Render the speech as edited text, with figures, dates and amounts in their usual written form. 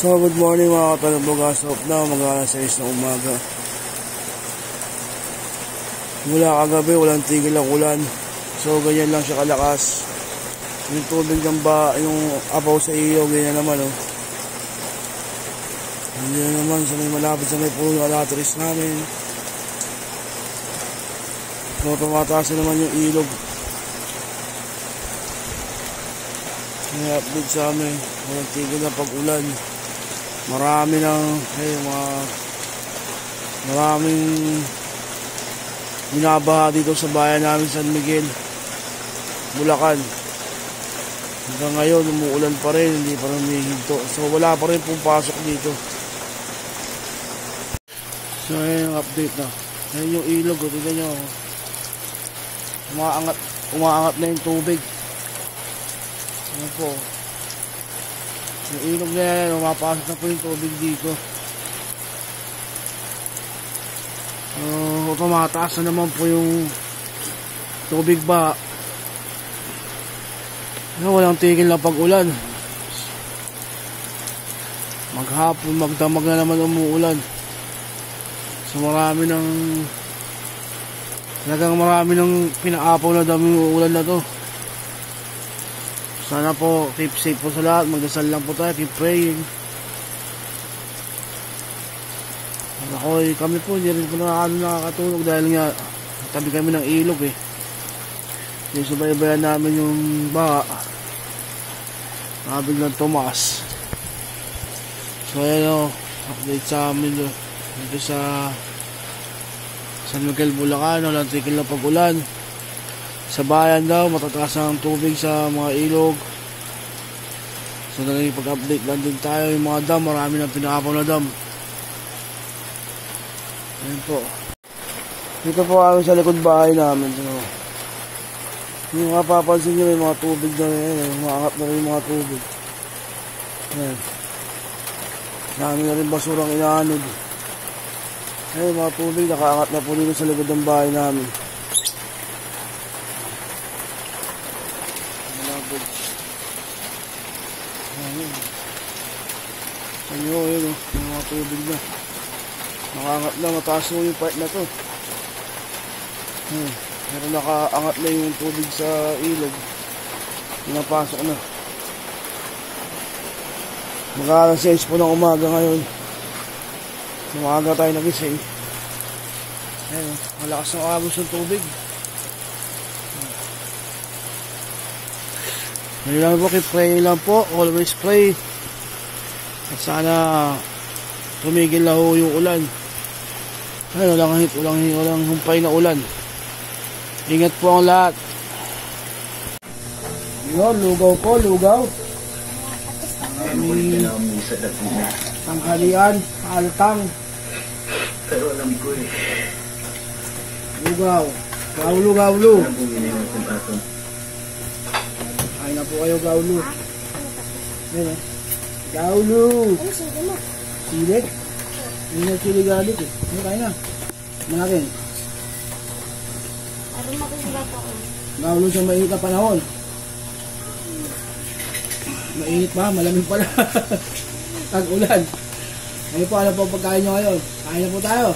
So good morning mga katalabog, asop na mag-alas 6 ng umaga. Mula kagabi walang tigil ang ulan. So ganyan lang siya kalakas. Yung tubig ng yung apaw sa iyo, ganyan naman oh. Ganyan naman sa may malapit sa may puno alatris namin. So tumataas na naman yung ilog. May update sa amin, walang tigil na pag-ulan. Maraming binabaha dito sa bayan namin San Miguel, Bulacan. Hanggang ngayon umuulan pa rin, hindi pa rin humihinto. So wala pa rin pong pasok dito. So ayan yung update na. Ayan yung ilog, tignan nyo. Umaangat na yung tubig. Ayan po. Yung ilog na yan, umapasok na po yung tubig dito. Tumataas na naman po yung tubig ba. Walang tigil na pag-ulan. Maghapon, magdamag na naman umuulan. So marami ng pinaapaw na daming uulan na to. Sana po, keep safe po sa lahat. Magdasal lang po tayo, keep praying. Kami po, hindi rin po nakakatulog dahil nga tabi kami ng ilog eh. Yung subaybayan namin yung baha. Biglang tumaas. So ayan o, update sa amin dito sa San Miguel, Bulacan. Walang tigil na pag-ulan. Sa bayan daw, matataas ang tubig sa mga ilog. So nakikipag-update lang din tayo. Yung mga dam, marami nang pinaapaw na dam. Ayan po. Dito po kami sa likod bahay namin. So, yung mapapansin nyo, may mga tubig na rin. Umaangat na rin yung mga tubig. Ayan. Dami na rin basurang inaanod. Ayan, mga tubig nakaangat na po dito sa likod ng bahay namin. Ayan o, yun o, yung mga tubig na nakaangat na, mataas mo yung part na to. Pero nakaangat na yung tubig sa ilog, pinapasok na. Mag-aalas 6 po ng umaga ngayon. Umaga tayo nagising. Ayan o, malakas ng agos ng tubig. Ngayon lang po, keep praying lang po, always pray. At sana tumigil na ho yung ulan. Ay, walang humpay na ulan. Ingat po ang lahat. Yun, lugaw po, lugaw. Tanghalian, altang. Pero alam ko eh. Lugaw. Gaulo, gaulo. Ay na po kayo, gaulo. Yan eh. Gaulo. Ano sili mo? Silik? Hindi na sili galit eh. Ano kaya na? Manakin. Aron makasigat ako. Gaulo sa mainit na panahon. Mainit ba? Malamig pala. Tag-ulan. Ngayon po, ano po pagkain nyo ngayon? Kain na po tayo.